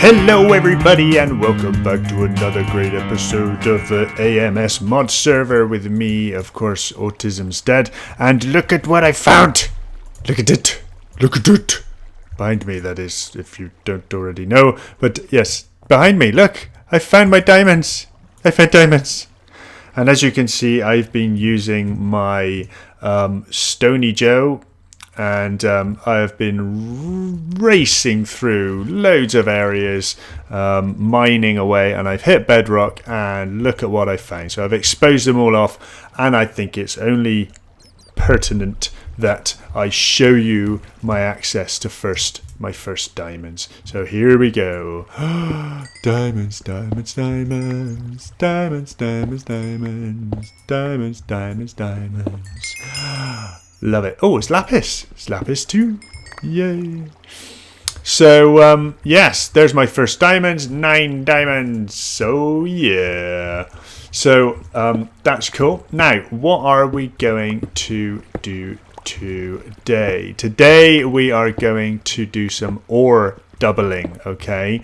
Hello everybody and welcome back to another great episode of the AMS mod server with me, of course, AutismsDad. And look at what I found! Look at it! Look at it! Behind me, that is, if you don't already know. But yes, behind me, look! I found my diamonds! I found diamonds! And as you can see, I've been using my Stony Joe, and I have been racing through loads of areas, mining away, and I've hit bedrock, and look at what I found. So I've exposed them all off, and I think it's only pertinent that I show you my access to my first diamonds. So here we go. Diamonds, diamonds, diamonds, diamonds, diamonds, diamonds, diamonds, diamonds, diamonds. Love it. Oh, it's lapis. It's lapis too. Yay. So, yes, there's my first diamonds. 9 diamonds. So, yeah. So, that's cool. Now, what are we going to do today? Today, we are going to do some ore doubling, okay?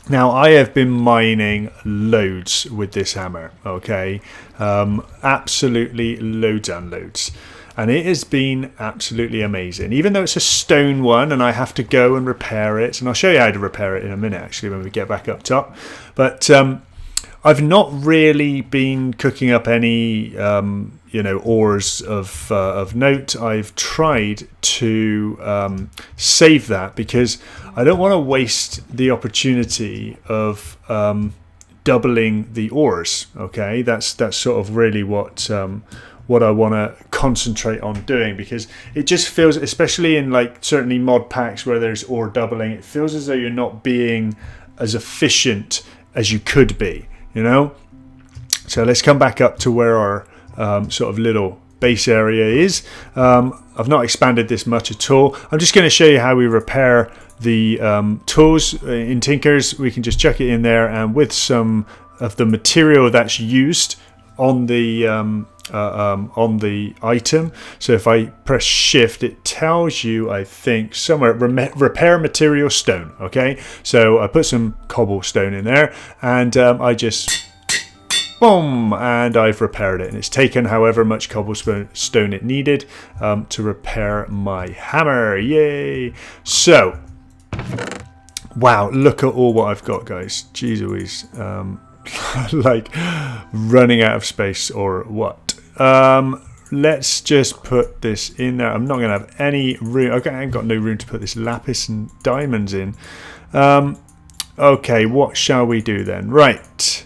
Now, I have been mining loads with this hammer, okay? Absolutely loads and loads. And it has been absolutely amazing, even though it's a stone one and I have to go and repair it. And I'll show you how to repair it in a minute, actually, when we get back up top. But I've not really been cooking up any, ores of note. I've tried to save that because I don't want to waste the opportunity of doubling the ores. Okay, that's sort of really what I want to concentrate on doing, because it just feels, especially in like certainly mod packs where there's ore doubling, it feels as though you're not being as efficient as you could be, you know. So let's come back up to where our sort of little base area is. I've not expanded this much at all. I'm just going to show you how we repair the tools in Tinkers. We can just chuck it in there, and with some of the material that's used on the item. So if I press shift, it tells you, I think, somewhere repair material stone. Okay, so I put some cobblestone in there, and I just boom, and I've repaired it, and it's taken however much cobblestone it needed to repair my hammer. Yay! So wow, look at all what I've got, guys. Jeez Louise. Like running out of space or what. Let's just put this in there. I'm not going to have any room. Okay, I ain't got no room to put this lapis and diamonds in. Okay, what shall we do then? Right.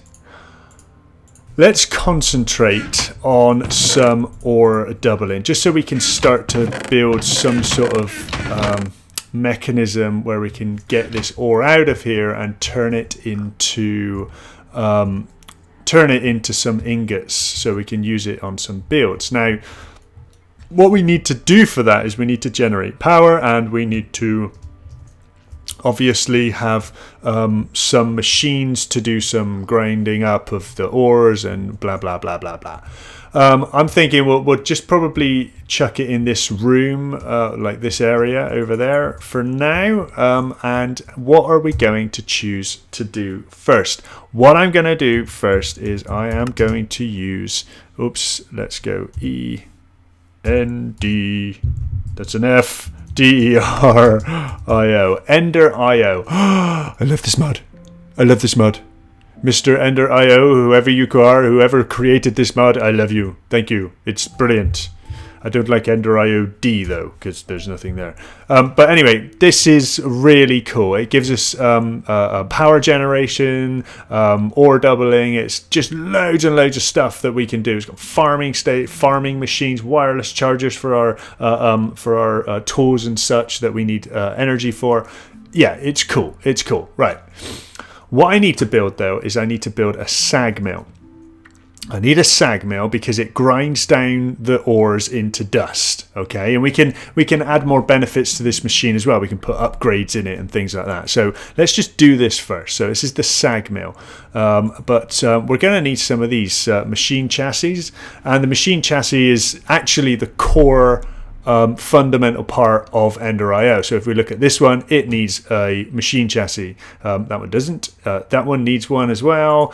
Let's concentrate on some ore doubling, just so we can start to build some sort of mechanism where we can get this ore out of here and turn it into some ingots so we can use it on some builds. Now, what we need to do for that is we need to generate power, and we need to obviously have some machines to do some grinding up of the ores and blah blah blah blah blah. I'm thinking we'll just probably chuck it in this room, like this area over there for now. And what are we going to choose to do first? What I'm going to do first is I am going to use, let's go END, that's an F, DERIO, EnderIO. I love this mod. I love this mod. Mr. EnderIO, whoever you are, whoever created this mod, I love you. Thank you. It's brilliant. I don't like EnderIO-D though, because there's nothing there. But anyway, this is really cool. It gives us power generation, ore doubling. It's just loads and loads of stuff that we can do. It's got farming machines, wireless chargers for our tools and such that we need energy for. Yeah, it's cool. It's cool. Right. What I need to build, though, is I need to build a sag mill. I need a sag mill because it grinds down the ores into dust, okay? And we can add more benefits to this machine as well. We can put upgrades in it and things like that. So let's just do this first. So this is the sag mill. But we're going to need some of these machine chassis. And the machine chassis is actually the core fundamental part of EnderIO. So if we look at this one, it needs a machine chassis. That one doesn't. That one needs one as well.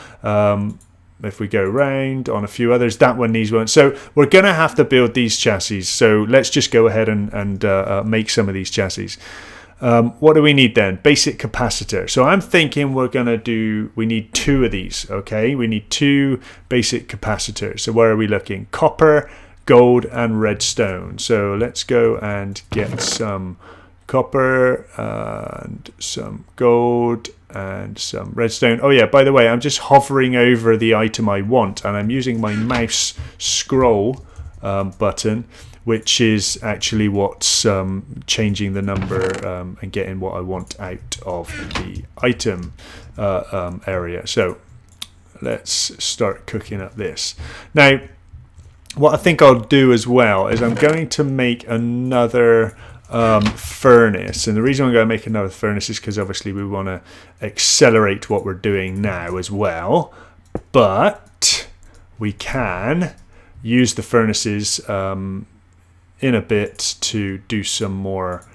If we go around on a few others, that one needs one. So we're going to have to build these chassis. So let's just go ahead and make some of these chassis. What do we need then? Basic capacitor. So I'm thinking we need 2 of these, okay? We need 2 basic capacitors. So where are we looking? Copper, gold, and redstone. So let's go and get some copper and some gold and some redstone. Oh yeah, by the way, I'm just hovering over the item I want, and I'm using my mouse scroll button, which is actually what's changing the number and getting what I want out of the item area. So let's start cooking up this. Now, what I think I'll do as well is I'm going to make another furnace, and the reason I'm going to make another furnace is because obviously we want to accelerate what we're doing now as well, but we can use the furnaces in a bit to do some more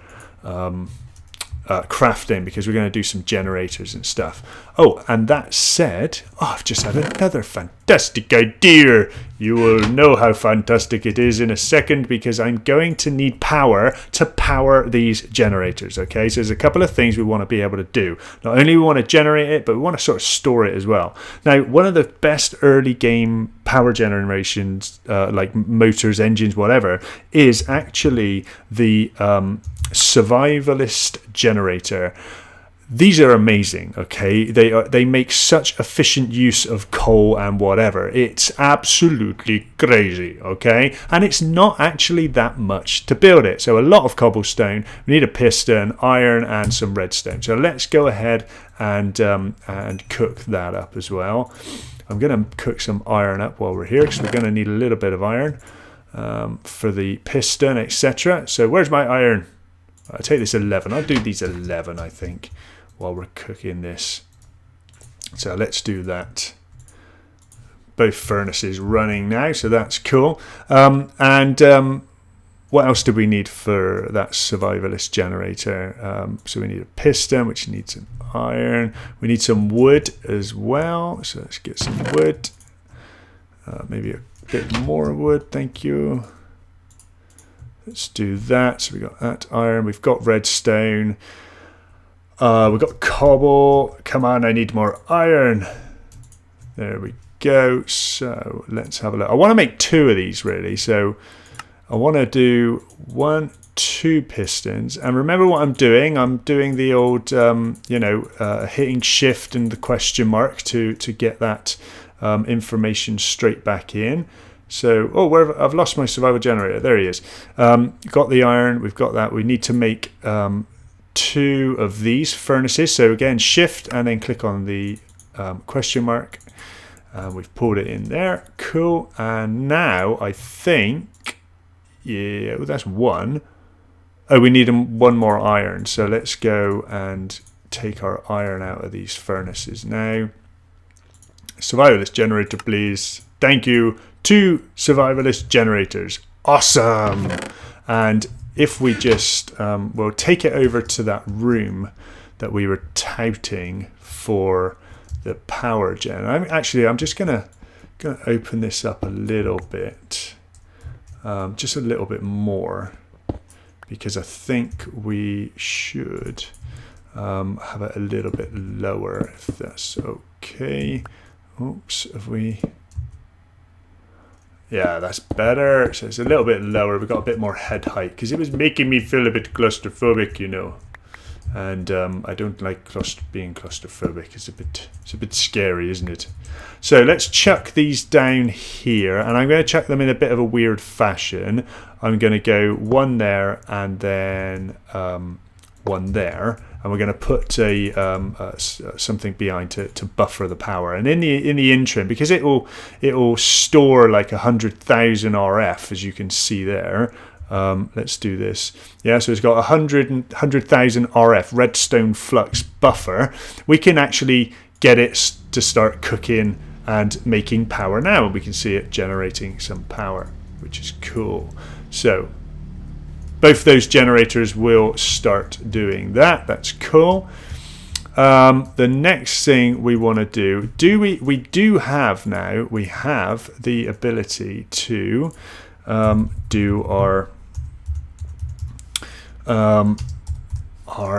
crafting, because we're going to do some generators and stuff. Oh, and that said, I've just had another fantastic idea. You will know how fantastic it is in a second, because I'm going to need power to power these generators, okay? So there's a couple of things we want to be able to do. Not only we want to generate it, but we want to sort of store it as well. Now, one of the best early game power generations, like motors, engines, whatever, is actually the survivalist generator. These are amazing, okay? They make such efficient use of coal and whatever. It's absolutely crazy, okay? And it's not actually that much to build it. So a lot of cobblestone, we need a piston, iron, and some redstone. So let's go ahead and cook that up as well. I'm going to cook some iron up while we're here, because we're going to need a little bit of iron for the piston, etc. So where's my iron? I'll take this 11. I'll do these 11, I think, while we're cooking this. So let's do that. Both furnaces running now, so that's cool. What else do we need for that survivalist generator? So we need a piston, which needs an iron. We need some wood as well. So let's get some wood. Maybe a bit more wood, thank you. Let's do that. So we got that iron. We've got redstone. We've got cobble. Come on, I need more iron. There we go. So let's have a look. I want to make 2 of these, really. So I want to do 1, 2 pistons. And remember what I'm doing. I'm doing the old, hitting shift and the question mark to get that information straight back in. So, I've lost my survival generator. There he is. Got the iron. We've got that. We need to make 2 of these furnaces. So again, shift and then click on the question mark. We've pulled it in there. Cool. And now I think, yeah, that's 1. Oh, we need 1 more iron. So let's go and take our iron out of these furnaces now. Survivalist generator, please. Thank you. 2 survivalist generators. Awesome. And if we just we'll take it over to that room that we were touting for the power gen. I'm just gonna open this up a little bit, just a little bit more, because I think we should have it a little bit lower, if that's okay. Oops, have we? Yeah, that's better. So it's a little bit lower. We've got a bit more head height, because it was making me feel a bit claustrophobic, you know. And I don't like being claustrophobic. It's a bit scary, isn't it? So let's chuck these down here, and I'm going to chuck them in a bit of a weird fashion. I'm going to go 1 there and then 1 there. And we're going to put something behind to buffer the power. And in the interim, because it will store like 100,000 RF, as you can see there. Let's do this. Yeah, so it's got 100,000 RF redstone flux buffer. We can actually get it to start cooking and making power now. We can see it generating some power, which is cool. So both those generators will start doing that. That's cool. The next thing we want to do, we do have now, we have the ability to do our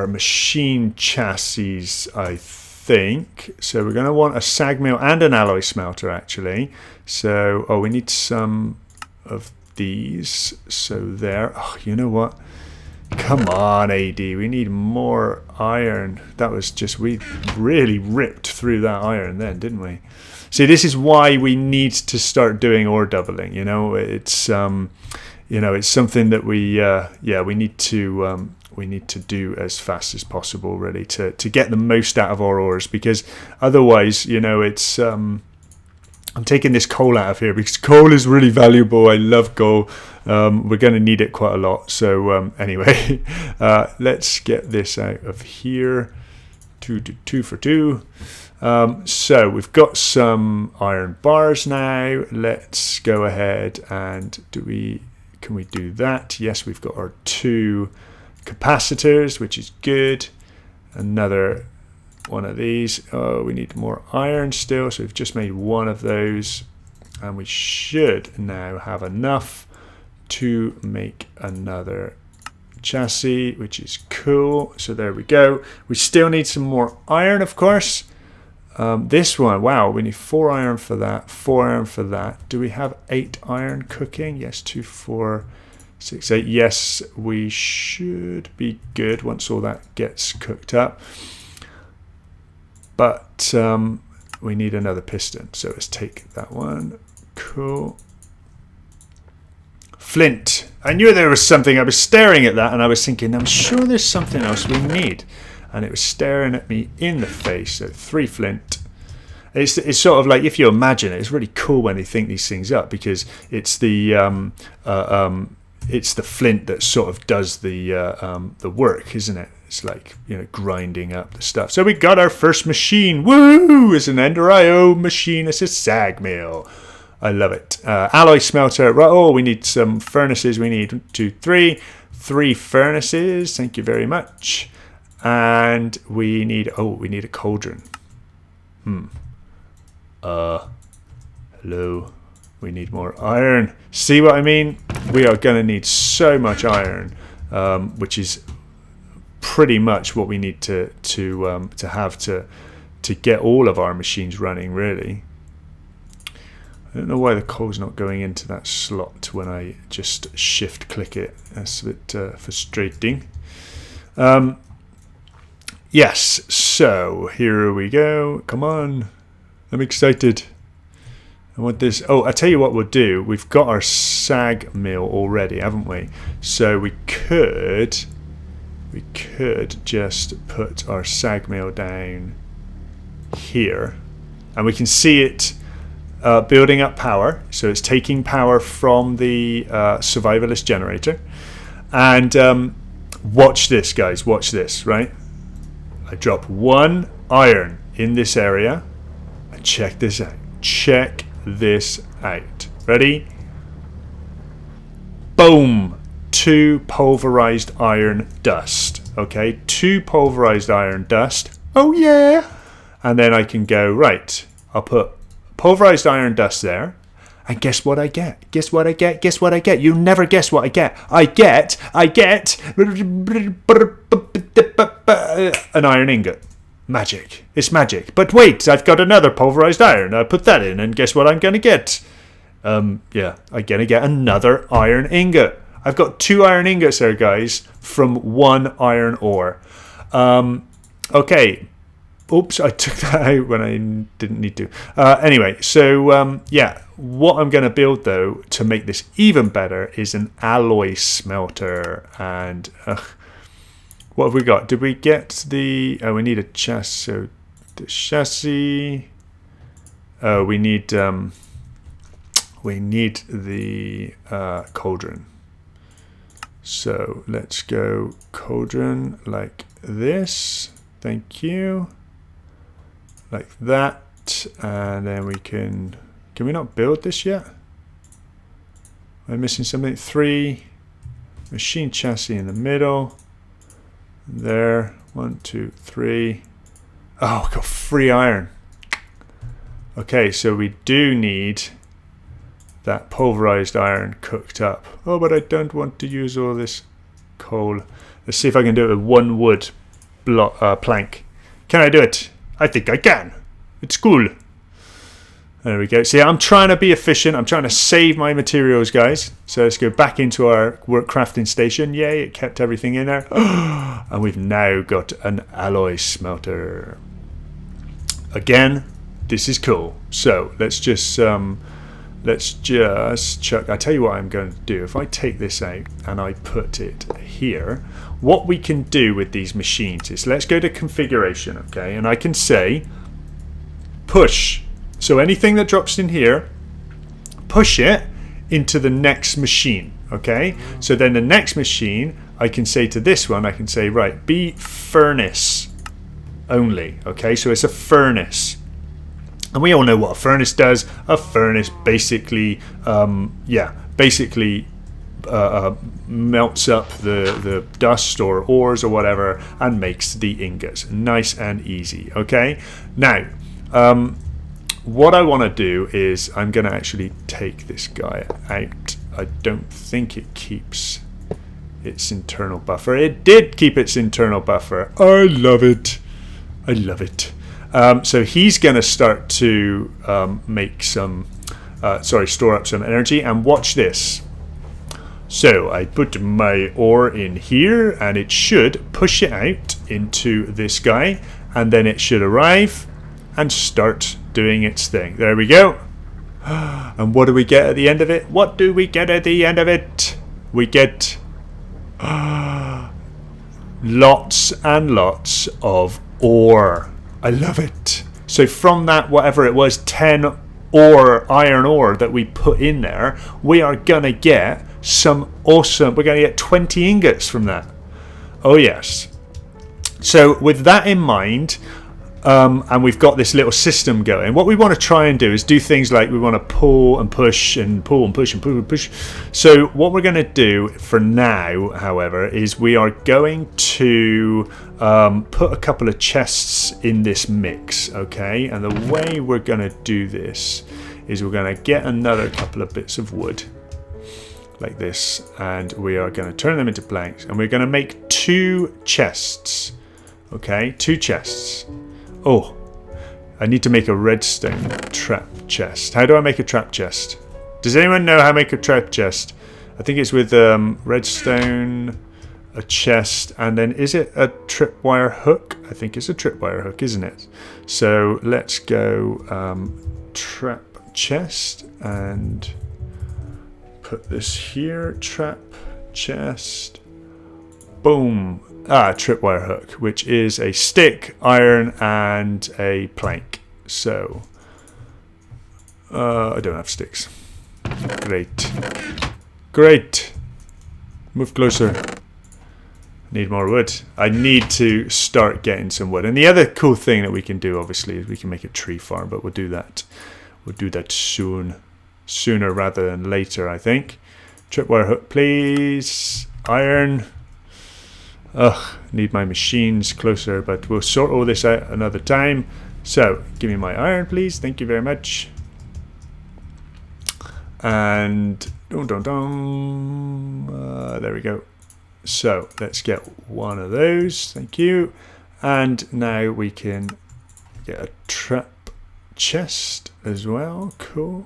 machine chassis, I think. So we're going to want a sag mill and an alloy smelter, actually. So, oh, we need some of these. So there. Oh, you know what? Come on, AD. We need more iron. That was just, we really ripped through that iron then, didn't we? See, this is why we need to start doing ore doubling. You know, it's it's something that we need to do as fast as possible, really, to get the most out of our ores, because otherwise, it's I'm taking this coal out of here because coal is really valuable. I love coal. We're going to need it quite a lot. So anyway, let's get this out of here. Two for two. So we've got some iron bars now. Let's go ahead and can we do that? Yes, we've got our 2 capacitors, which is good. Another one of these. Oh, we need more iron still, so we've just made one of those, and we should now have enough to make another chassis, which is cool. So there we go. We still need some more iron, of course. This one, wow, we need 4 iron for that, 4 iron for that. Do we have 8 iron cooking? Yes, 2, 4, 6, 8. Yes, we should be good once all that gets cooked up. But we need another piston, so let's take that one. Cool. Flint. I knew there was something. I was staring at that and I was thinking, I'm sure there's something else we need. And it was staring at me in the face. So 3 flint. It's sort of like, if you imagine it, it's really cool when they think these things up, because it's the flint that sort of does the work, isn't it? It's like, grinding up the stuff. So we got our first machine. Woo! It's an EnderIO machine. It's a sag mill. I love it. Alloy smelter. Right. Oh, we need some furnaces. We need 2, 3 furnaces. Thank you very much. And we need a cauldron. Hello. We need more iron. See what I mean? We are going to need so much iron, which is pretty much what we need to have to get all of our machines running, really. I don't know why the coal's not going into that slot when I just shift click it. That's a bit frustrating. Yes, so here we go. Come on. I'm excited. I want this. Oh, I tell you what we'll do. We've got our sag mill already, haven't we? So we could just put our sag mill down here, and we can see it building up power. So it's taking power from the survivalist generator. And watch this, guys. Watch this, right? I drop 1 iron in this area. And check this out. Check this out. Ready? Boom! 2 pulverized iron dust. Okay, 2 pulverized iron dust. Oh yeah! And then I can go, right, I'll put pulverized iron dust there. And guess what I get? Guess what I get? Guess what I get? You never guess what I get. I get an iron ingot. Magic. It's magic. But wait, I've got another pulverized iron. I put that in, and guess what I'm going to get? I'm going to get another iron ingot. I've got 2 iron ingots there, guys, from 1 iron ore. Okay. Oops, I took that out when I didn't need to. Anyway, so what I'm going to build, though, to make this even better is an alloy smelter. And what have we got? Did we get the... Oh, we need a chassis. So the chassis... Oh, we need the cauldron. So let's go cauldron like this. Thank you. Like that. And then we can we not build this yet? Am I missing something? 3. Machine chassis in the middle. There. 1, 2, 3. Oh, we've got 3 iron. Okay, so we do need that pulverized iron cooked up. Oh, but I don't want to use all this coal. Let's see if I can do it with 1 wood plank. Can I do it? I think I can. It's cool. There we go. See, I'm trying to be efficient. I'm trying to save my materials, guys. So let's go back into our work crafting station. Yay, it kept everything in there. And we've now got an alloy smelter. Again, this is cool. So let's just chuck. I tell you what I'm going to do. If I take this out and I put it here, what we can do with these machines is, let's go to configuration, okay? And I can say push. So anything that drops in here, push it into the next machine, okay? So then the next machine, I can say to this one, I can say, right, be furnace only, okay? So it's a furnace. And we all know what a furnace does. A furnace basically, melts up the dust or ores or whatever and makes the ingots. Nice and easy, okay? Now, what I want to do is I'm going to actually take this guy out. I don't think it keeps its internal buffer. It did keep its internal buffer. I love it. I love it. So he's going to start to make some, store up some energy. And watch this. So I put my ore in here and it should push it out into this guy. And then it should arrive and start doing its thing. There we go. And what do we get at the end of it? What do we get at the end of it? We get lots and lots of ore. I love it. So from that, whatever it was, 10 iron ore that we put in there, we are gonna get some awesome, we're gonna get 20 ingots from that. Oh yes. So with that in mind, and we've got this little system going, what we want to try and do is do things like we want to pull and push and pull and push and pull and push. So what we're going to do for now, however, is we are going to put a couple of chests in this mix, okay? And the way we're going to do this is we're going to get another couple of bits of wood like this, and we are going to turn them into planks, and we're going to make 2 chests, okay? 2 chests. Oh, I need to make a redstone trap chest. How do I make a trap chest? Does anyone know how to make a trap chest? I think it's with redstone, a chest, and then is it a tripwire hook? I think it's a tripwire hook, isn't it? So let's go trap chest and put this here. Trap chest. Boom. Tripwire hook, which is a stick, iron, and a plank. So, I don't have sticks. Great. Great. Move closer. Need more wood. I need to start getting some wood. And the other cool thing that we can do, obviously, is we can make a tree farm, but we'll do that. We'll do that soon. Sooner rather than later, I think. Tripwire hook, please. Iron. Ugh, need my machines closer, but we'll sort all this out another time. So, give me my iron, please. Thank you very much. And there we go. So, let's get one of those. Thank you. And now we can get a trap chest as well. Cool.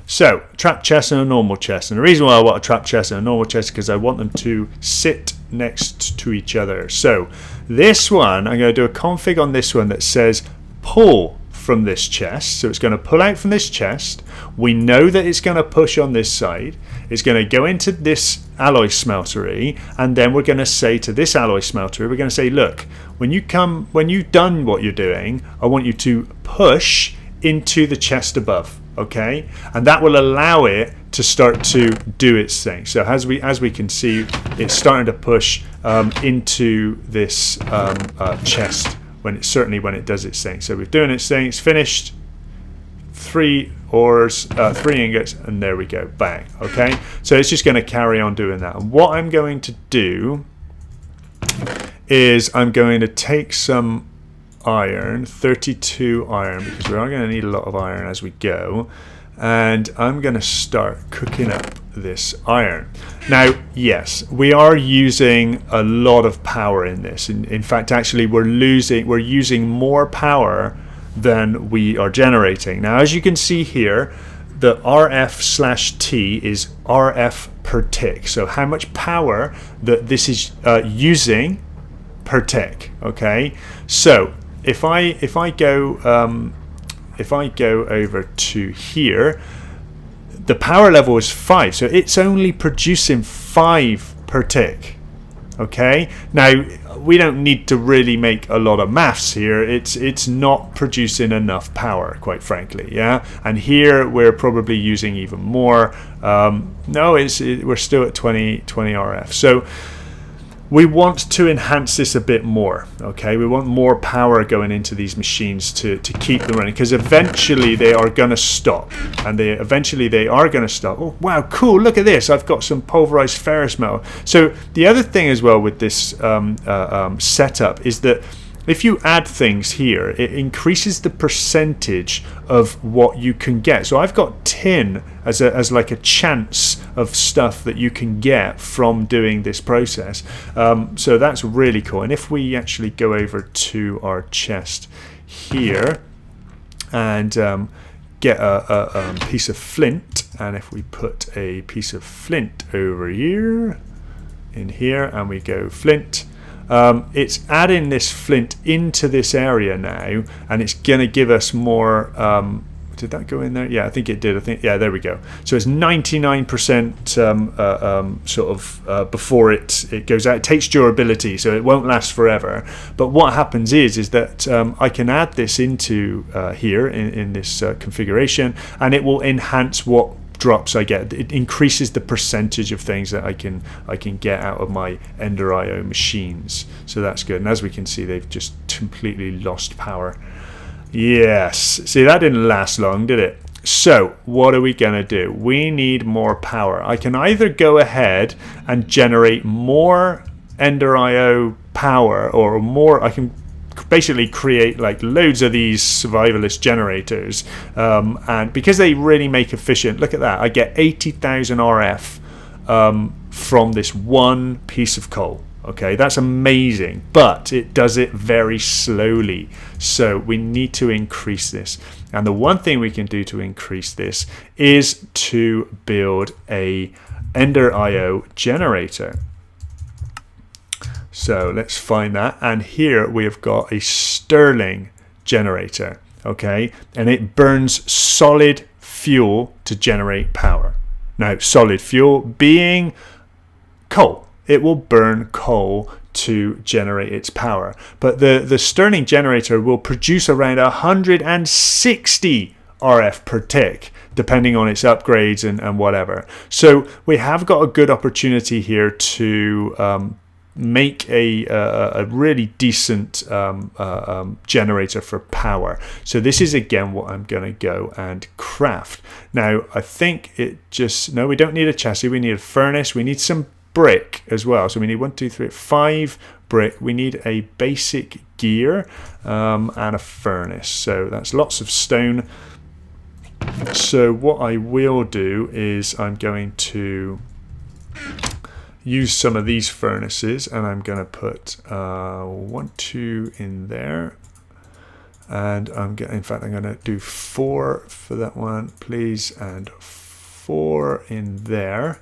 So, trap chest and a normal chest. And the reason why I want a trap chest and a normal chest is because I want them to sit next to each other. So this one, I'm going to do a config on this one that says pull from this chest. So it's going to pull out from this chest. We know that it's going to push on this side. It's going to go into this alloy smeltery, and then we're going to say to this alloy smeltery, we're going to say, look, when you've done what you're doing, I want you to push into the chest above. Okay, and that will allow it to start to do its thing. So as we can see, it's starting to push into this chest when it does its thing. So we're doing its thing. It's finished. 3 ores, 3 ingots, and there we go, bang. Okay, so it's just going to carry on doing that. And what I'm going to do is I'm going to take some iron, 32 iron, because we are going to need a lot of iron as we go, and I'm going to start cooking up this iron. Now, yes, we are using a lot of power in this. In fact, actually, we're using more power than we are generating. Now, as you can see here, the RF/T is RF per tick. So how much power that this is using per tick. Okay, so if I go over to here, the power level is 5, so it's only producing 5 per tick. Okay, now we don't need to really make a lot of maths here. It's not producing enough power, quite frankly. Yeah, and here we're probably using even more. No, we're still at 20 RF. So we want to enhance this a bit more. Okay, we want more power going into these machines to keep them running, because eventually they are going to stop, and eventually they are going to stop. Oh wow, cool, look at this, I've got some pulverized ferrous metal. So the other thing as well with this setup is that if you add things here, it increases the percentage of what you can get. So I've got tin as like a chance of stuff that you can get from doing this process. So that's really cool. And if we actually go over to our chest here and get a piece of flint, and if we put a piece of flint over here, in here, and we go flint, it's adding this flint into this area now, and it's going to give us more. Did that go in there? Yeah, I think it did. I think, yeah, there we go. So it's 99% sort of before it goes out. It takes durability, so it won't last forever. But what happens is that I can add this into here in this configuration, and it will enhance what drops I get. It increases the percentage of things that I can get out of my EnderIO machines. So that's good. And as we can see, they've just completely lost power. Yes, see, that didn't last long, did it? So what are we gonna do? We need more power. I can either go ahead and generate more EnderIO power, or more, I can basically create like loads of these survivalist generators, and because they really make efficient, look at that, I get 80,000 RF from this one piece of coal. Okay, that's amazing, but it does it very slowly, so we need to increase this. And the one thing we can do to increase this is to build a EnderIO generator. So let's find that, and here we have got a Stirling generator, okay, and it burns solid fuel to generate power. Now, solid fuel being coal, it will burn coal to generate its power, but the Stirling generator will produce around 160 RF per tick, depending on its upgrades and whatever. So we have got a good opportunity here to make a really decent generator for power. So this is again what I'm going to go and craft. Now I think it just, no, we don't need a chassis, we need a furnace, we need some brick as well. So we need 1, 2, 3, 5 brick, we need a basic gear and a furnace. So that's lots of stone. So what I will do is I'm going to use some of these furnaces, and I'm going to put 1, 2 in there, and in fact I'm going to do 4 for that one, please, and 4 in there.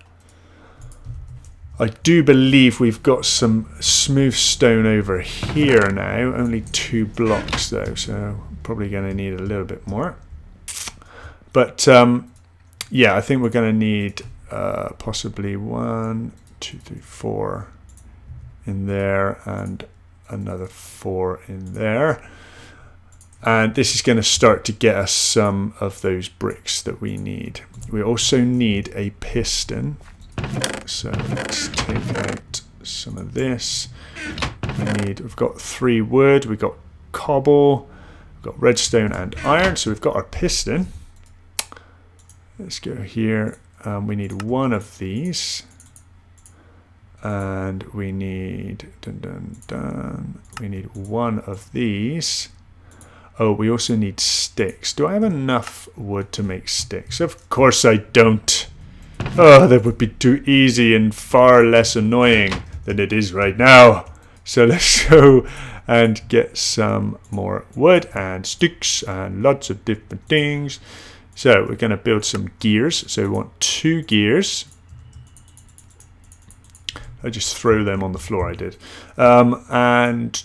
I do believe we've got some smooth stone over here now, only 2 blocks though, so probably going to need a little bit more. But yeah, I think we're going to need possibly 1, 2, 3, 4 in there, and another 4 in there, and this is going to start to get us some of those bricks that we need. We also need a piston, so let's take out some of this. We've got 3 wood, we've got cobble, we've got redstone and iron, so we've got our piston. Let's go here. We need one of these. And we need, we need one of these. Oh, we also need sticks. Do I have enough wood to make sticks? Of course I don't. Oh, that would be too easy and far less annoying than it is right now. So let's go and get some more wood and sticks and lots of different things. So we're going to build some gears. So we want 2 gears. I just throw them on the floor, I did. And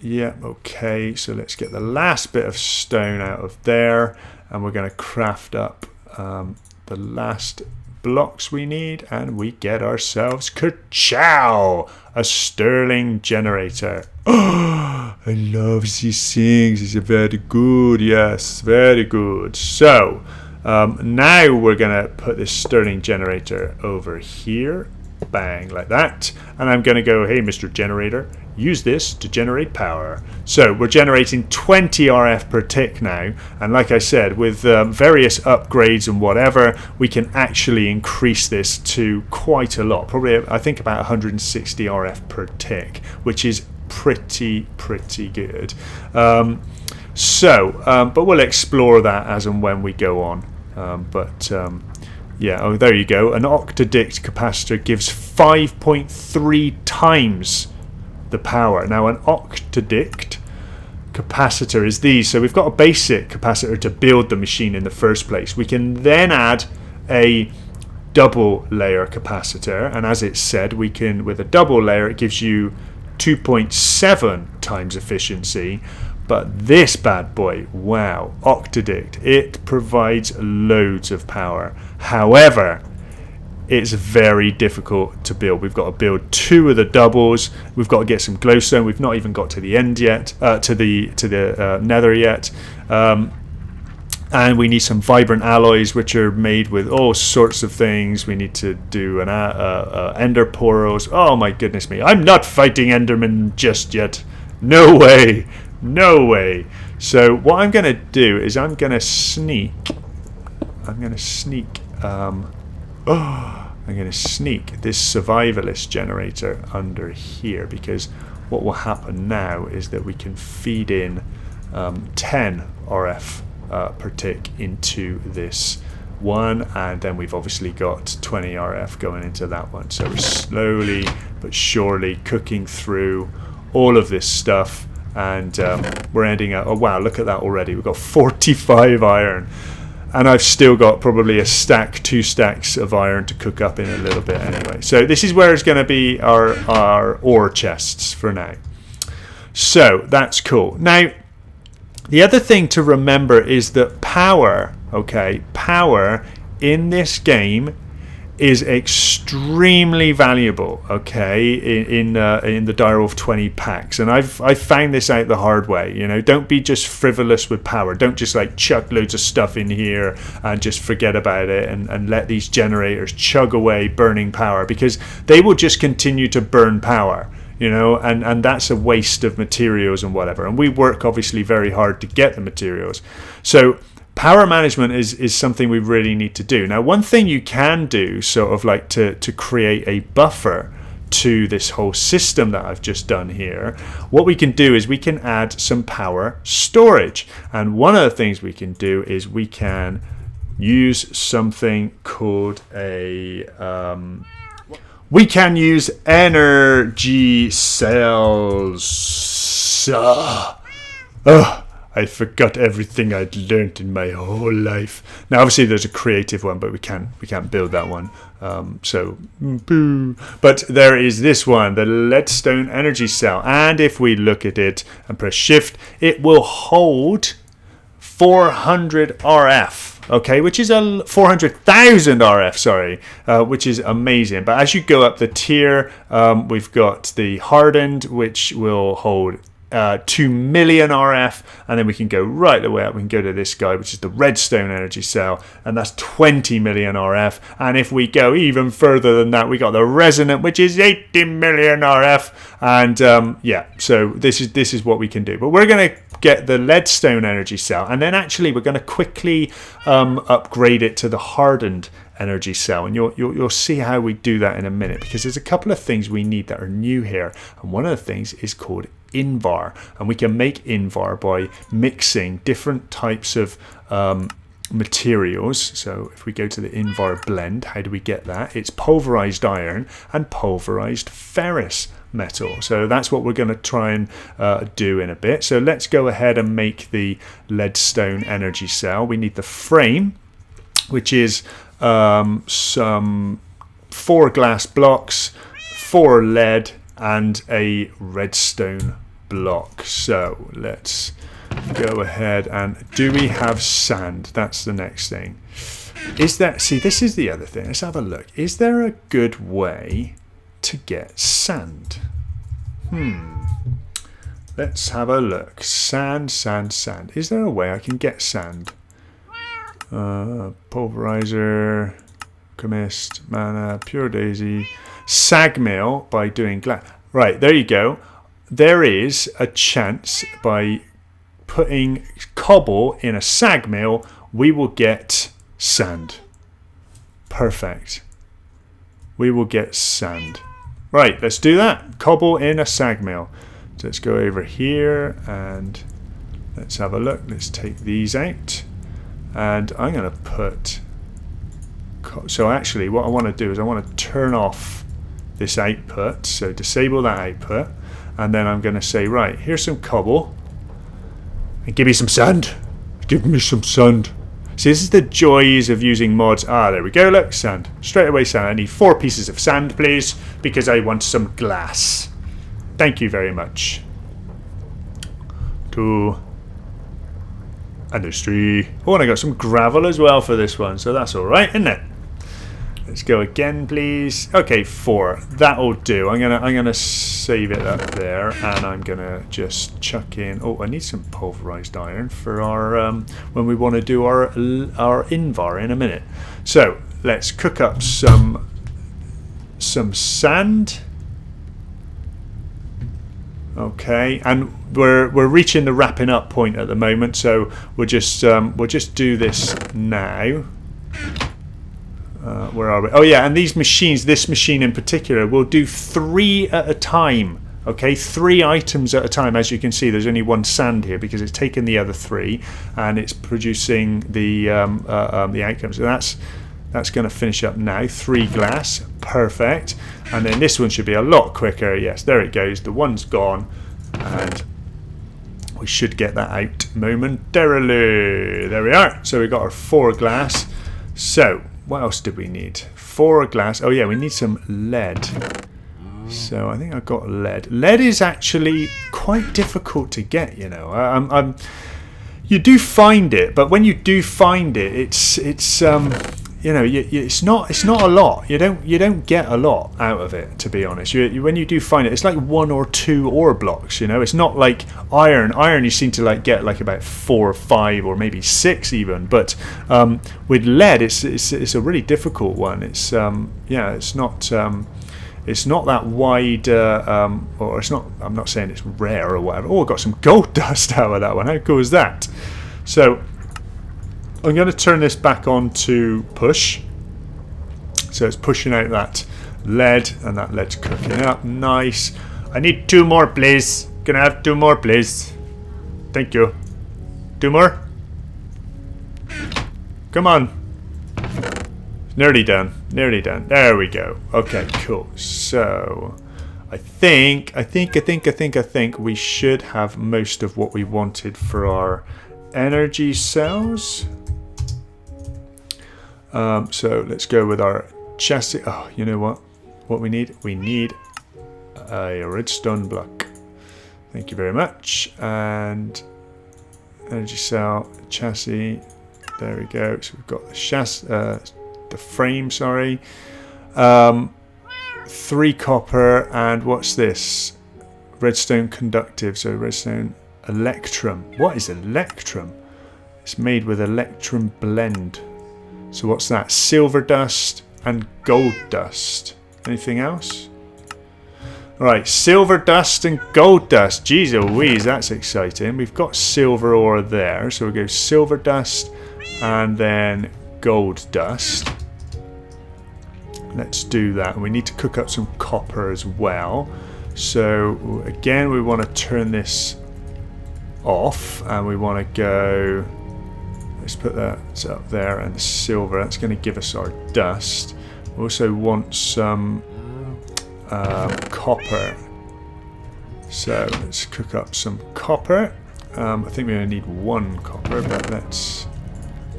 yeah, okay. So let's get the last bit of stone out of there. And we're going to craft up the last blocks we need. And we get ourselves, ka-chow, a Stirling generator. Oh, I love these things. It's very good. Yes, very good. So now we're going to put this Stirling generator over here. Bang, like that. And I'm going to go, hey, Mr. Generator, use this to generate power. So we're generating 20 RF per tick now. And like I said, with various upgrades and whatever, we can actually increase this to quite a lot. Probably, I think, about 160 RF per tick, which is pretty good. But we'll explore that as and when we go on. Yeah, oh, there you go. An octadict capacitor gives 5.3 times the power. Now, an octadict capacitor is these. So we've got a basic capacitor to build the machine in the first place. We can then add a double layer capacitor. And as it said, we can, with a double layer, it gives you 2.7 times efficiency. But this bad boy, wow, octadict, it provides loads of power. However, it's very difficult to build. We've got to build 2 of the doubles. We've got to get some glowstone. We've not even got to the end yet, to the nether yet. And we need some vibrant alloys, which are made with all sorts of things. We need to do an ender poros. Oh my goodness me! I'm not fighting Enderman just yet. No way. No way. So what I'm going to do is I'm going to sneak this survivalist generator under here, because what will happen now is that we can feed in 10 RF per tick into this one, and then we've obviously got 20 RF going into that one. So we're slowly but surely cooking through all of this stuff. And we're ending up, oh wow, look at that already. We've got 45 iron. And I've still got probably a stack, 2 stacks of iron to cook up in a little bit anyway. So this is where it's going to be our ore chests for now. So that's cool. Now, the other thing to remember is that power in this game is extremely valuable, okay, in the Direwolf 20 packs. And I've found this out the hard way. You know, don't be just frivolous with power. Don't just like chuck loads of stuff in here and just forget about it and let these generators chug away burning power, because they will just continue to burn power, you know, and that's a waste of materials and whatever. And we work obviously very hard to get the materials. So power management is something we really need to do. Now, one thing you can do, sort of like to create a buffer to this whole system that I've just done here, what we can do is we can add some power storage. And one of the things we can do is we can use something called a... we can use energy cells. I forgot everything I'd learned in my whole life. Now, obviously, there's a creative one, but we can't build that one. So, boo. But there is this one, the leadstone energy cell. And if we look at it and press shift, it will hold 400 RF. Okay, which is 400,000 RF, sorry, which is amazing. But as you go up the tier, we've got the hardened, which will hold 2 million RF, and then we can go right the way up. We can go to this guy, which is the redstone energy cell, and that's 20 million RF. And if we go even further than that, we got the resonant, which is 80 million RF. And yeah, so this is what we can do. But we're going to get the leadstone energy cell, and then actually we're going to quickly upgrade it to the hardened energy cell, and you'll see how we do that in a minute, because there's a couple of things we need that are new here, and one of the things is called Invar, and we can make Invar by mixing different types of materials. So if we go to the Invar blend, how do we get that? It's pulverized iron and pulverized ferrous metal. So that's what we're going to try and do in a bit. So let's go ahead and make the leadstone energy cell. We need the frame, which is some 4 glass blocks, 4 lead, and a redstone block. So let's go ahead and do we have sand? That's the next thing. Is there, see, this is the other thing. Let's have a look. Is there a good way to get sand? Let's have a look. Sand. Is there a way I can get sand? Pulverizer, chemist, mana, pure daisy, sag mill by doing glass. Right, there you go. There is a chance by putting cobble in a sag mill, we will get sand. Perfect. We will get sand. Right, let's do that. Cobble in a sag mill. So let's go over here and let's have a look. Let's take these out. And I'm going to put... So actually what I want to do is I want to turn off this output. So disable that output. And then I'm going to say, right, here's some cobble. And give me some sand. Give me some sand. See, this is the joys of using mods. Ah, there we go. Look, sand. Straight away sand. I need 4 pieces of sand, please, because I want some glass. Thank you very much. 2. Industry. Oh, and I got some gravel as well for this one, so that's all right, isn't it? Let's go again, please. Okay, 4. That'll do. I'm gonna save it up there, and I'm gonna just chuck in. Oh, I need some pulverized iron for our when we want to do our Invar in a minute. So let's cook up some sand. Okay, and we're reaching the wrapping up point at the moment, so we'll just do this now. Where are we? Oh yeah, and these machines, this machine in particular, will do 3 at a time. Okay, 3 items at a time. As you can see, there's only 1 sand here because it's taken the other 3 and it's producing the outcomes. So that's going to finish up now. 3 glass, perfect. And then this one should be a lot quicker. Yes, there it goes. The one's gone, and we should get that out momentarily. There we are. So we got our 4 glass. So what else did we need? 4 glass. Oh yeah, we need some lead. So I think I've got lead. Lead is actually quite difficult to get, you know. You do find it, but when you do find it, it's you know, it's not a lot. You don't get a lot out of it, to be honest. When you do find it, it's like 1 or 2 ore blocks. You know, it's not like iron. Iron you seem to like get like about 4 or 5 or maybe 6 even. But with lead, it's a really difficult one. It's yeah, it's not that wide, or it's not. I'm not saying it's rare or whatever. Oh, I got some gold dust out of that one. How cool is that? So I'm going to turn this back on to push. So it's pushing out that lead, and that lead's cooking up. Nice. I need 2 more, please. Can I have 2 more, please? Thank you. 2 more? Come on. Nearly done. Nearly done. There we go. Okay, cool. So I think we should have most of what we wanted for our energy cells. So let's go with our chassis. Oh, you know what? What we need? We need a redstone block. Thank you very much. And energy cell chassis. There we go. So we've got the chassis, the frame. Sorry. 3 copper, and what's this? Redstone conductive. So redstone electrum. What is electrum? It's made with electrum blend. So what's that? Silver dust and gold dust. Anything else? Right, silver dust and gold dust. Jeez Louise, that's exciting. We've got silver ore there, so we'll go silver dust and then gold dust. Let's do that. We need to cook up some copper as well. So again, we want to turn this off, and we want to go, let's put that up there, and the silver, that's going to give us our dust. We also want some copper, so let's cook up some copper. I think we only need 1 copper, but let's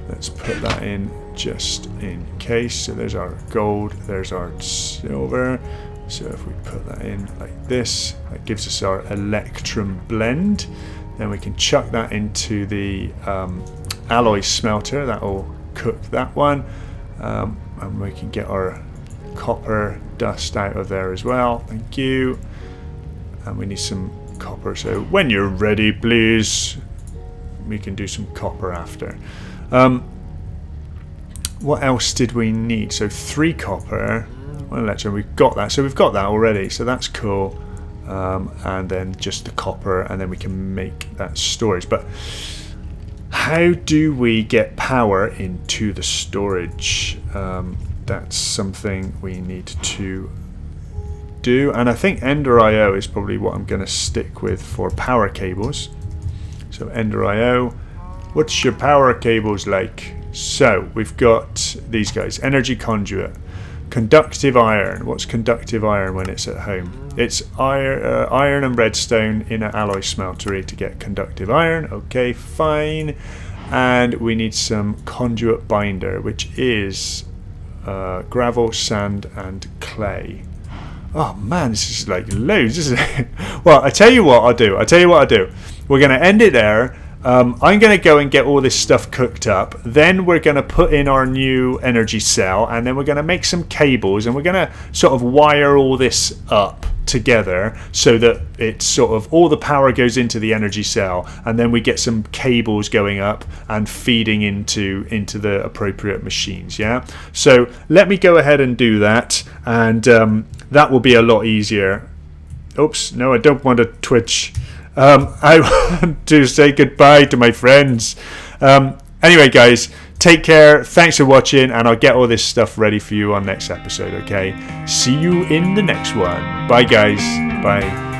put that in just in case. So there's our gold, there's our silver. So if we put that in like this, that gives us our electrum blend. Then we can chuck that into the alloy smelter. That will cook that one, and we can get our copper dust out of there as well. Thank you. And we need some copper. So when you're ready, please, we can do some copper after. What else did we need? So 3 copper. Well, electrum, we've got that. So we've got that already. So that's cool. And then just the copper, and then we can make that storage. But how do we get power into the storage? That's something we need to do, and I think EnderIO is probably what I'm going to stick with for power cables. So EnderIO, what's your power cables like? So we've got these guys: energy conduit, conductive iron. What's conductive iron when it's at home? It's iron and redstone in an alloy smeltery to get conductive iron. Okay, fine. And we need some conduit binder, which is gravel, sand, and clay. Oh man, this is like loads, isn't it? Well, I tell you what I'll do. We're going to end it there. I'm going to go and get all this stuff cooked up. Then we're going to put in our new energy cell, and then we're going to make some cables, and we're going to sort of wire all this up together so that it's sort of all the power goes into the energy cell, and then we get some cables going up and feeding into the appropriate machines. Yeah, so let me go ahead and do that, and that will be a lot easier. Oops, no, I don't want to twitch. I want to say goodbye to my friends. Anyway, guys, take care. Thanks for watching, and I'll get all this stuff ready for you on next episode, okay? See you in the next one. Bye, guys. Bye.